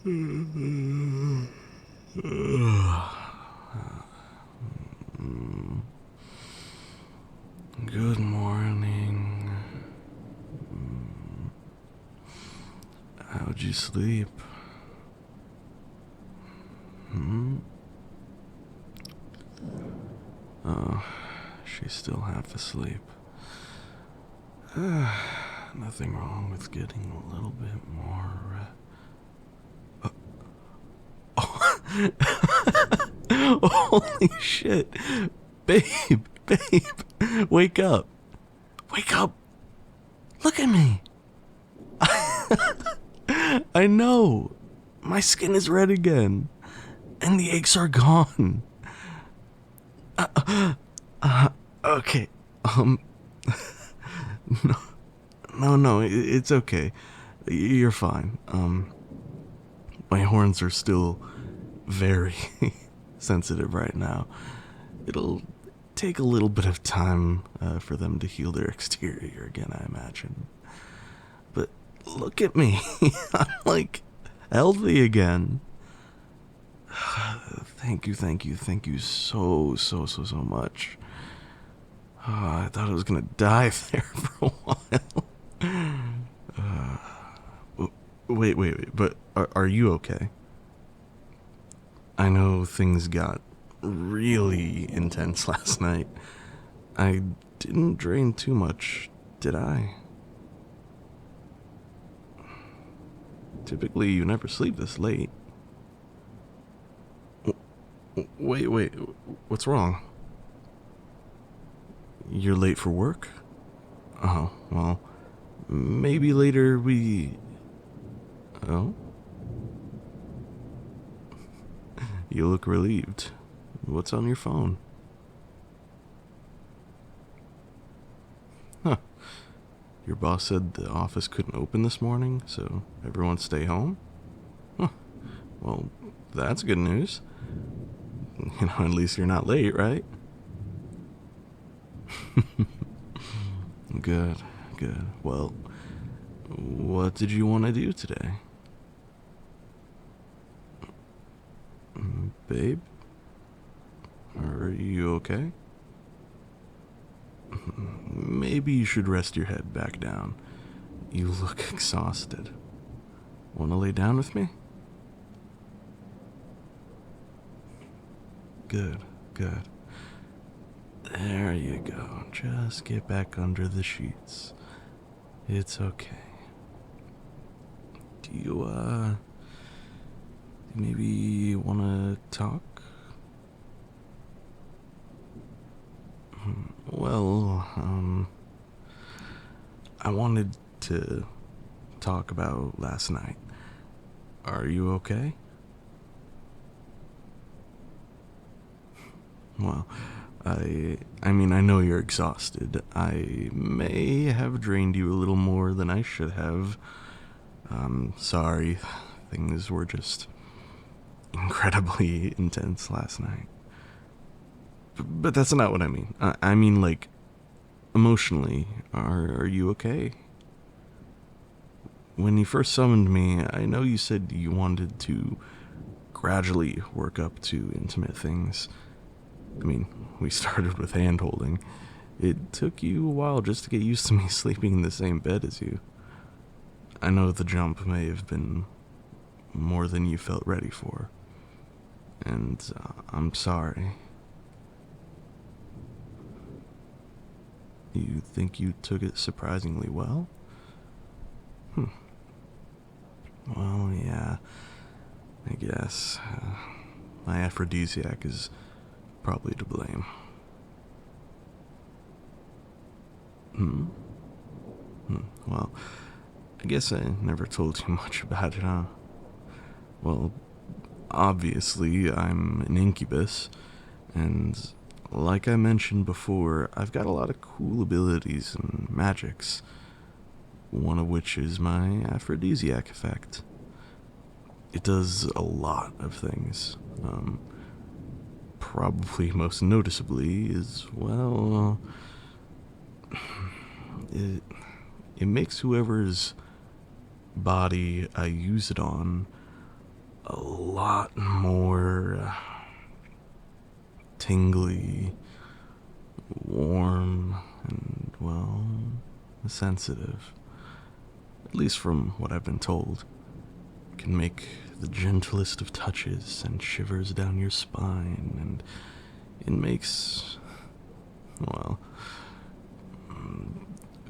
Good morning. How'd you sleep? Oh, she's still half asleep. Nothing wrong with getting a little bit more. Holy shit. Babe, wake up. Wake up. Look at me. I know. My skin is red again. And the aches are gone. Okay. No, it's okay. You're fine. My horns are still very sensitive right now. It'll take a little bit of time for them to heal their exterior again, I imagine. But look at me. I'm like healthy again. Thank you so much. I thought I was gonna die there for a while. Wait, but are you okay? I know things got really intense last night. I didn't drain too much, did I? Typically, you never sleep this late. Wait, what's wrong? You're late for work? Oh, well, maybe later we... Oh? You look relieved. What's on your phone? Huh. Your boss said the office couldn't open this morning, so everyone stay home? Huh. Well, that's good news. You know, at least you're not late, right? Good. Well, what did you want to do today? Babe? Are you okay? Maybe you should rest your head back down. You look exhausted. Want to lay down with me? Good. There you go. Just get back under the sheets. It's okay. Do you, maybe want to talk? Well, I wanted to talk about last night. Are you okay? Well, I mean, I know you're exhausted. I may have drained you a little more than I should have. Sorry. Things were just incredibly intense last night. But that's not what I mean. I mean, like, emotionally, are you okay? When you first summoned me, I know you said you wanted to gradually work up to intimate things. I mean, we started with hand-holding. It took you a while just to get used to me sleeping in the same bed as you. I know the jump may have been more than you felt ready for. And I'm sorry. You think you took it surprisingly well? Well, yeah, I guess. My aphrodisiac is probably to blame. Well, I guess I never told you much about it, huh? Well, obviously, I'm an incubus, and like I mentioned before, I've got a lot of cool abilities and magics, one of which is my aphrodisiac effect. It does a lot of things. Probably most noticeably is, well, it makes whoever's body I use it on a lot more tingly, warm, and, well, sensitive. At least from what I've been told. It can make the gentlest of touches send shivers down your spine, and it makes, well,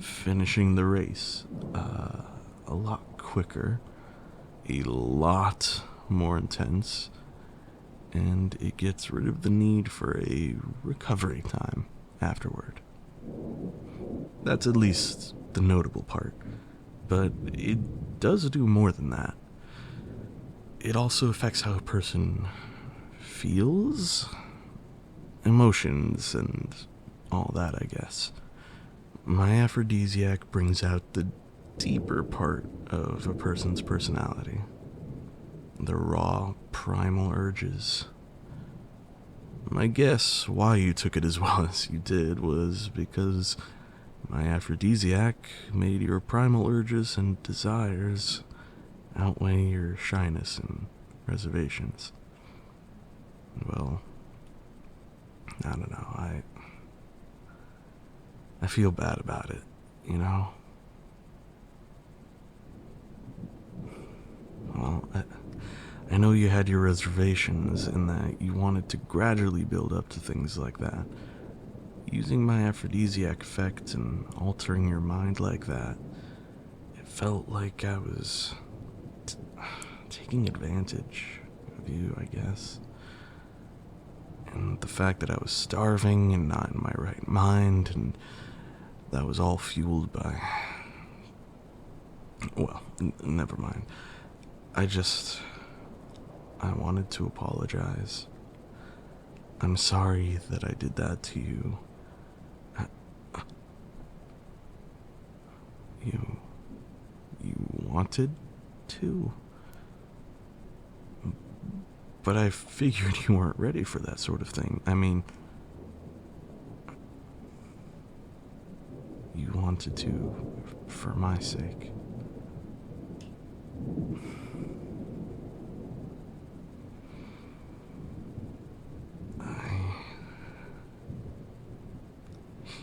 finishing the race a lot quicker, a lot more intense, and it gets rid of the need for a recovery time afterward. That's at least the notable part, but it does do more than that. It also affects how a person feels, emotions, and all that, I guess. My aphrodisiac brings out the deeper part of a person's personality. The raw, primal urges. My guess why you took it as well as you did was because my aphrodisiac made your primal urges and desires outweigh your shyness and reservations. Well, I don't know, I feel bad about it, you know? Well, I know you had your reservations and that you wanted to gradually build up to things like that. Using my aphrodisiac effect and altering your mind like that, it felt like I was taking advantage of you, I guess. And the fact that I was starving and not in my right mind, and that was all fueled by... Well, never mind. I wanted to apologize. I'm sorry that I did that to you. You wanted to? But I figured you weren't ready for that sort of thing. I mean, you wanted to for my sake.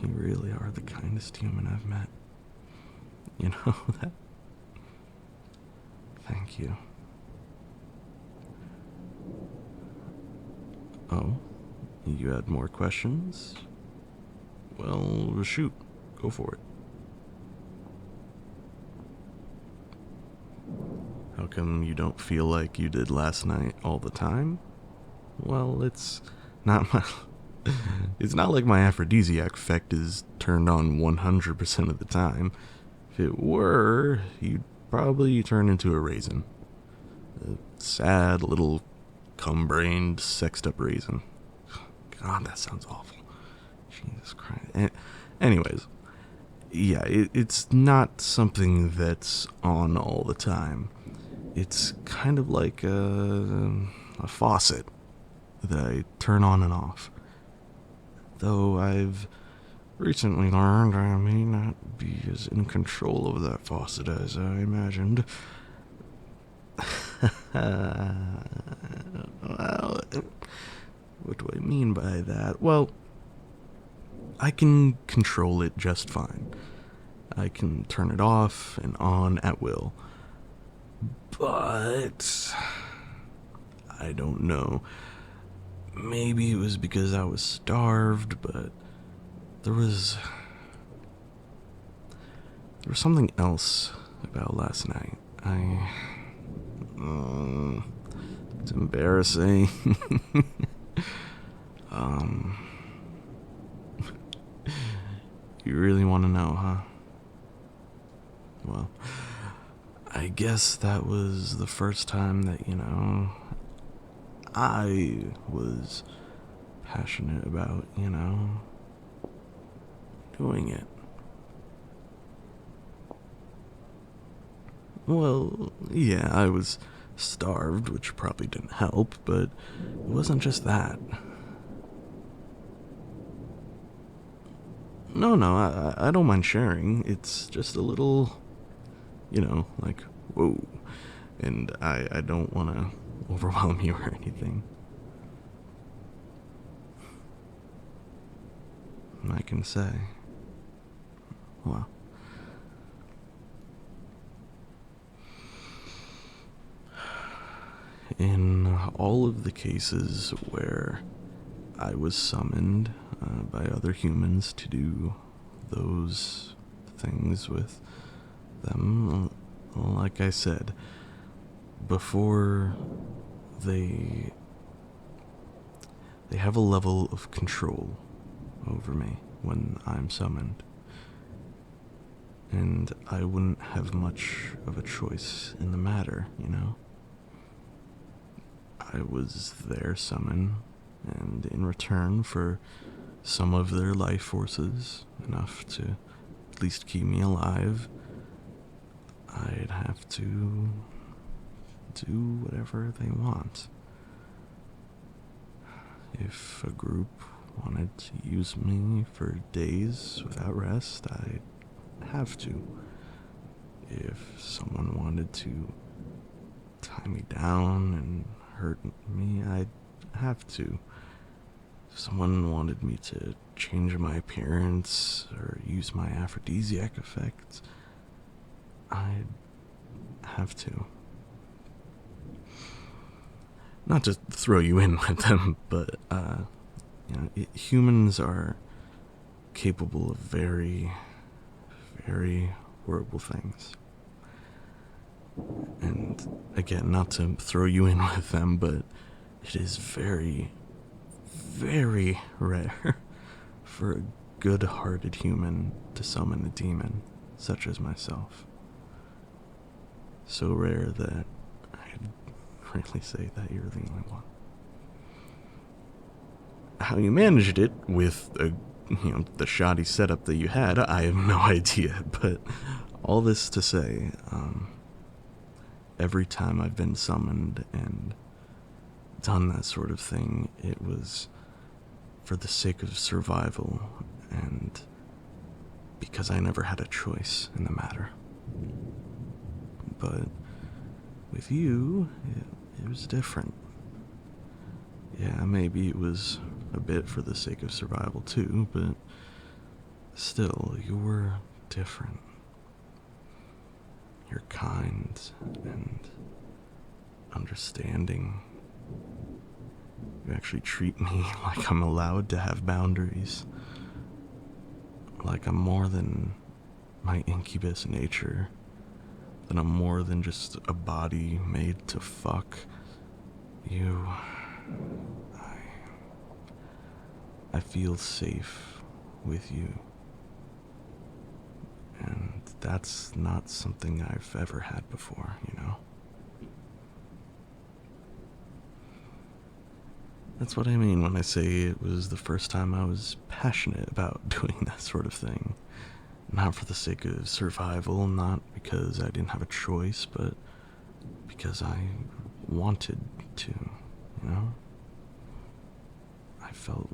You really are the kindest human I've met. You know that? Thank you. Oh, you had more questions? Well, shoot. Go for it. How come you don't feel like you did last night all the time? Well, it's not like my aphrodisiac effect is turned on 100% of the time. If it were, you'd probably turn into a raisin. A sad little cum-brained, sexed-up raisin. God, that sounds awful. Jesus Christ. Anyways, yeah, it's not something that's on all the time. It's kind of like a faucet that I turn on and off. Though I've recently learned I may not be as in control of that faucet as I imagined. Well, what do I mean by that? Well, I can control it just fine. I can turn it off and on at will. But I don't know. Maybe it was because I was starved, but there was something else about last night. It's embarrassing. You really want to know, huh? Well, I guess that was the first time that, I was passionate about, doing it. Well, yeah, I was starved, which probably didn't help, but it wasn't just that. No, I don't mind sharing. It's just a little, like, whoa. And I don't want to overwhelm you or anything. I can say, well, in all of the cases where I was summoned by other humans to do those things with them, like I said, before they have a level of control over me when I'm summoned. And I wouldn't have much of a choice in the matter, you know? I was their summon, and in return for some of their life forces, enough to at least keep me alive, I'd have to do whatever they want. If a group wanted to use me for days without rest, I'd have to. If someone wanted to tie me down and hurt me, I'd have to. If someone wanted me to change my appearance or use my aphrodisiac effect, I'd have to. Not to throw you in with them, but humans are capable of very, very horrible things. And again, not to throw you in with them, but it is very, very rare for a good-hearted human to summon a demon such as myself. So rare that I'd really say that you're the only one. How you managed it with the shoddy setup that you had, I have no idea, but all this to say, every time I've been summoned and done that sort of thing, it was for the sake of survival and because I never had a choice in the matter. But with you, it was different. Yeah, maybe it was a bit for the sake of survival too, but still, you were different. You're kind and understanding. You actually treat me like I'm allowed to have boundaries. Like I'm more than my incubus nature. That I'm more than just a body made to fuck. I feel safe with you. And that's not something I've ever had before, you know? That's what I mean when I say it was the first time I was passionate about doing that sort of thing. Not for the sake of survival, not because I didn't have a choice, but because I wanted to, you know? I felt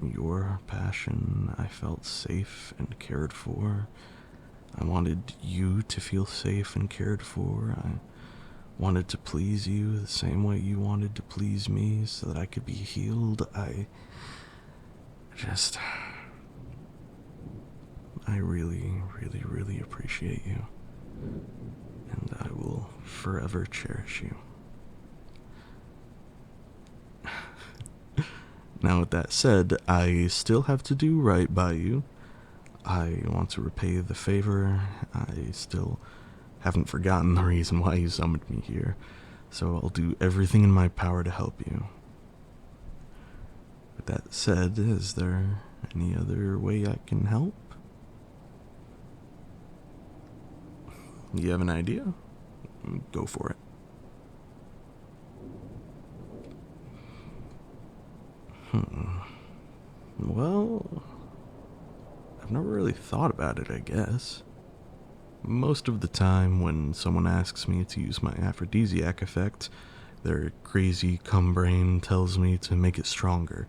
your passion, I felt safe and cared for. I wanted you to feel safe and cared for. I wanted to please you the same way you wanted to please me so that I could be healed. I really, really, really appreciate you. And I will forever cherish you. Now, with that said, I still have to do right by you. I want to repay the favor. I still haven't forgotten the reason why you summoned me here, so I'll do everything in my power to help you. With that said, is there any other way I can help? You have an idea? Go for it. Well, I've never really thought about it, I guess. Most of the time when someone asks me to use my aphrodisiac effect, their crazy cum brain tells me to make it stronger.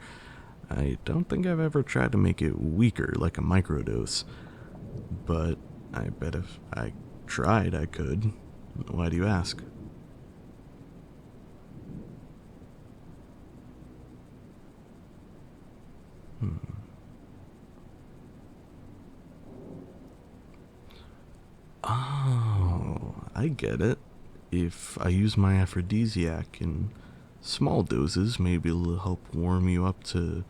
I don't think I've ever tried to make it weaker like a microdose, but I bet if I tried I could. Why do you ask? I get it. If I use my aphrodisiac in small doses, maybe it'll help warm you up to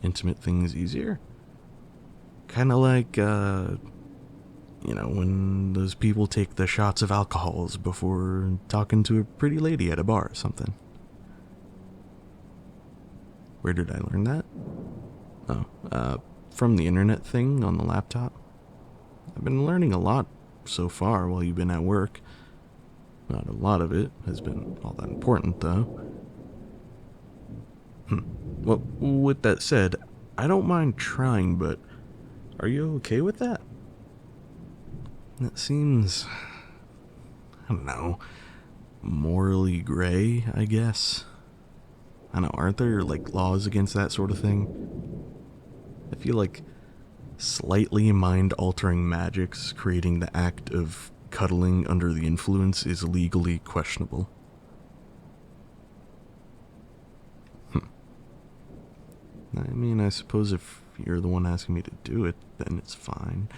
intimate things easier. Kind of like, when those people take the shots of alcohols before talking to a pretty lady at a bar or something. Where did I learn that? Oh, from the internet thing on the laptop. I've been learning a lot so far while you've been at work. Not a lot of it has been all that important, though. Well, with that said, I don't mind trying, but are you okay with that? That seems, I don't know, morally gray, I guess. I know, aren't there, laws against that sort of thing? I feel like slightly mind-altering magics creating the act of cuddling under the influence is legally questionable. I mean, I suppose if you're the one asking me to do it, then it's fine.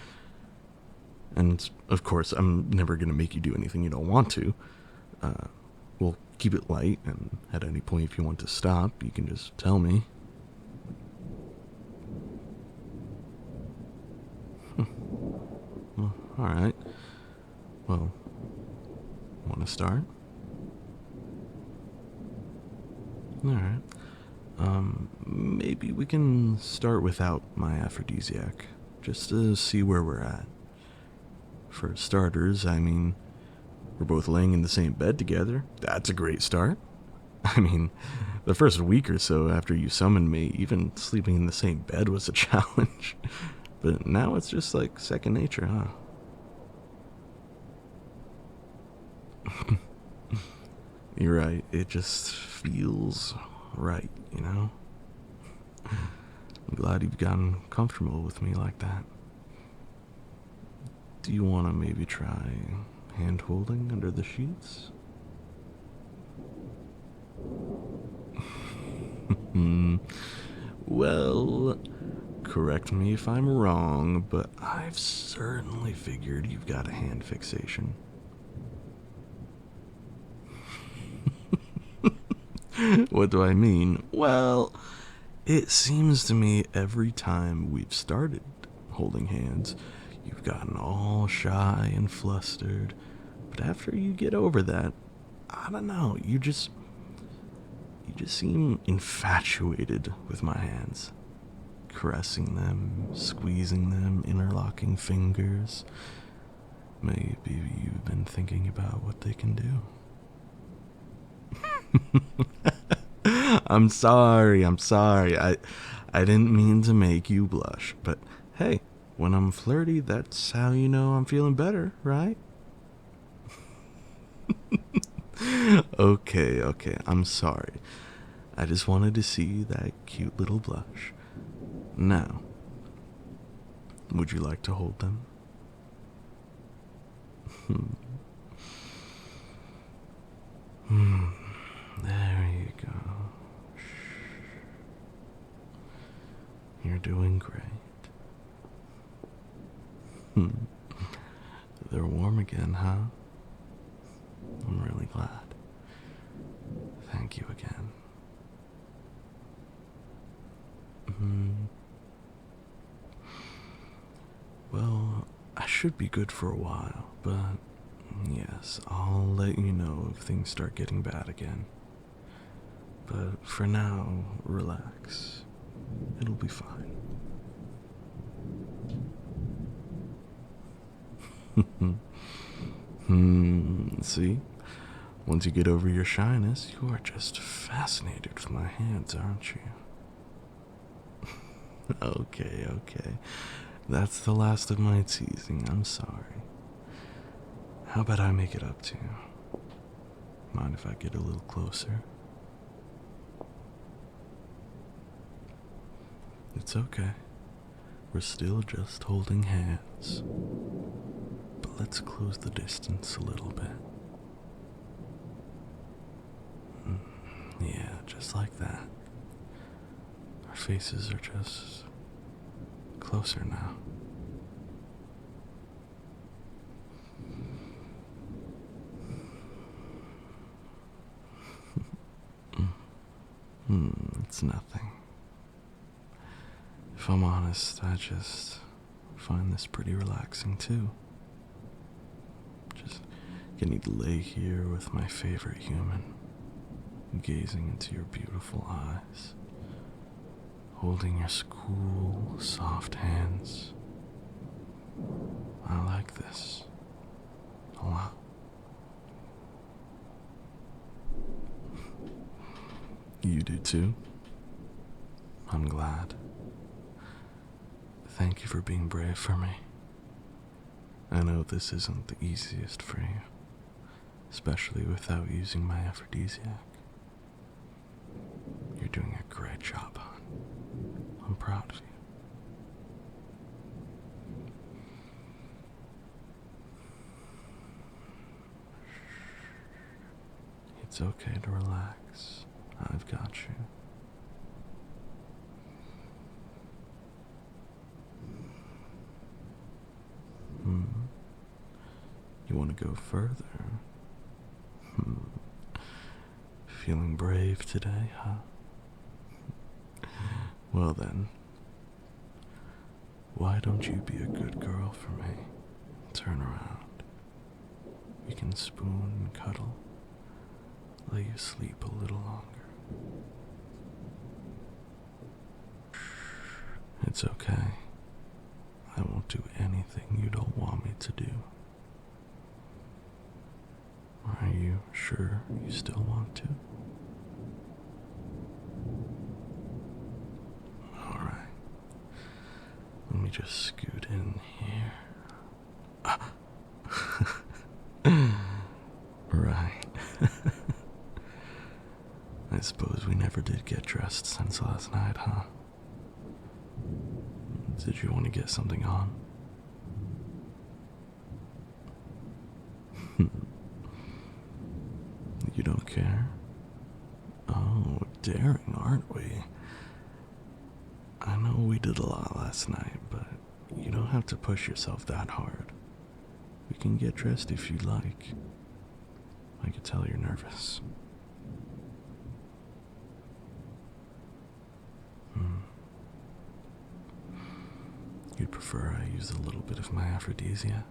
And, of course, I'm never going to make you do anything you don't want to. We'll keep it light, and at any point if you want to stop, you can just tell me. Well, alright. Well, want to start? Alright. Maybe we can start without my aphrodisiac, just to see where we're at. For starters, I mean, we're both laying in the same bed together. That's a great start. I mean, the first week or so after you summoned me, even sleeping in the same bed was a challenge. But now it's just like second nature, huh? You're right, it just feels right, you know? I'm glad you've gotten comfortable with me like that. Do you want to maybe try hand-holding under the sheets? Well, correct me if I'm wrong, but I've certainly figured you've got a hand fixation. What do I mean? Well, it seems to me every time we've started holding hands, you've gotten all shy and flustered. But after you get over that, I don't know, you just seem infatuated with my hands. Caressing them, squeezing them, interlocking fingers. Maybe you've been thinking about what they can do. I'm sorry. I didn't mean to make you blush, but hey, when I'm flirty, that's how you know I'm feeling better, right? Okay, I'm sorry. I just wanted to see that cute little blush. Now, would you like to hold them? There you go. You're doing great. They're warm again, huh? I'm really glad. Thank you again. Well, I should be good for a while, but yes, I'll let you know if things start getting bad again. But for now, relax. It'll be fine. See? Once you get over your shyness, you are just fascinated with my hands, aren't you? Okay. That's the last of my teasing. I'm sorry. How about I make it up to you? Mind if I get a little closer? It's okay. We're still just holding hands. But let's close the distance a little bit. Yeah, just like that. Our faces are just closer now. It's nothing. If I'm honest, I just find this pretty relaxing too. Just getting to lay here with my favorite human, gazing into your beautiful eyes, holding your cool, soft hands. I like this a lot. You do too? I'm glad. Thank you for being brave for me. I know this isn't the easiest for you, especially without using my aphrodisiac. You're doing a great job, hon. I'm proud of you. It's okay to relax. I've got you. You want to go further? Feeling brave today, huh? Well then, why don't you be a good girl for me? Turn around. We can spoon and cuddle. Let you sleep a little longer. It's okay. I won't do anything you don't want me to do. Are you sure you still want to? Alright. Let me just scoot in here. Right. I suppose we never did get dressed since last night, huh? Did you want to get something on? You don't care? Oh, daring, aren't we? I know we did a lot last night, but you don't have to push yourself that hard. We can get dressed if you'd like. I can tell you're nervous. You'd prefer I use a little bit of my aphrodisiac?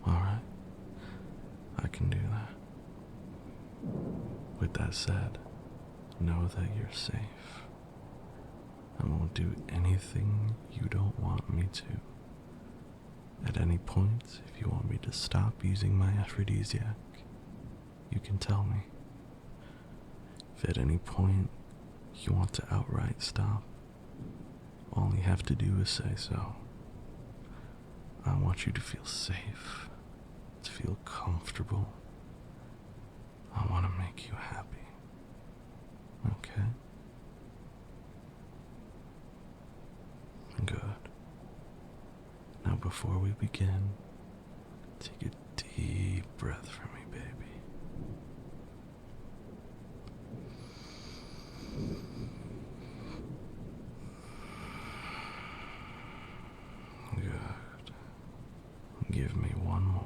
Alright, I can do that. With that said, know that you're safe. I won't do anything you don't want me to. At any point, if you want me to stop using my aphrodisiac, you can tell me. If at any point you want to outright stop, all you have to do is say so. I want you to feel safe, to feel comfortable. I want to make you happy. Okay? Good. Now before we begin, take a deep breath for me, baby. Good. Give me one more.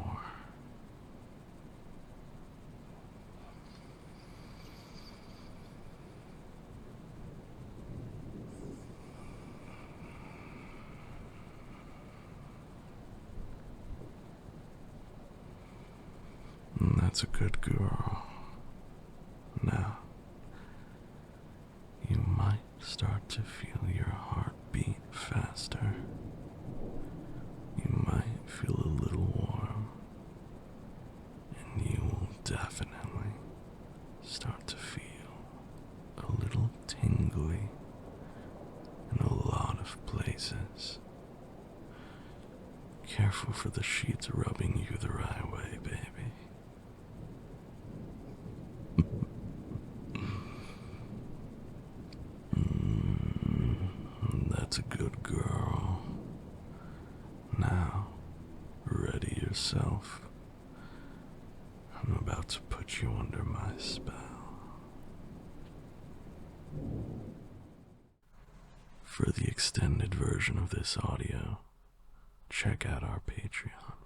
That's a good girl. Now, you might start to feel your heart beat faster. You might feel a little warm, and you will definitely start to feel a little tingly in a lot of places. Careful for the sheets rubbing you the right way, baby. That's a good girl. Now, ready yourself. I'm about to put you under my spell. For the extended version of this audio, check out our Patreon.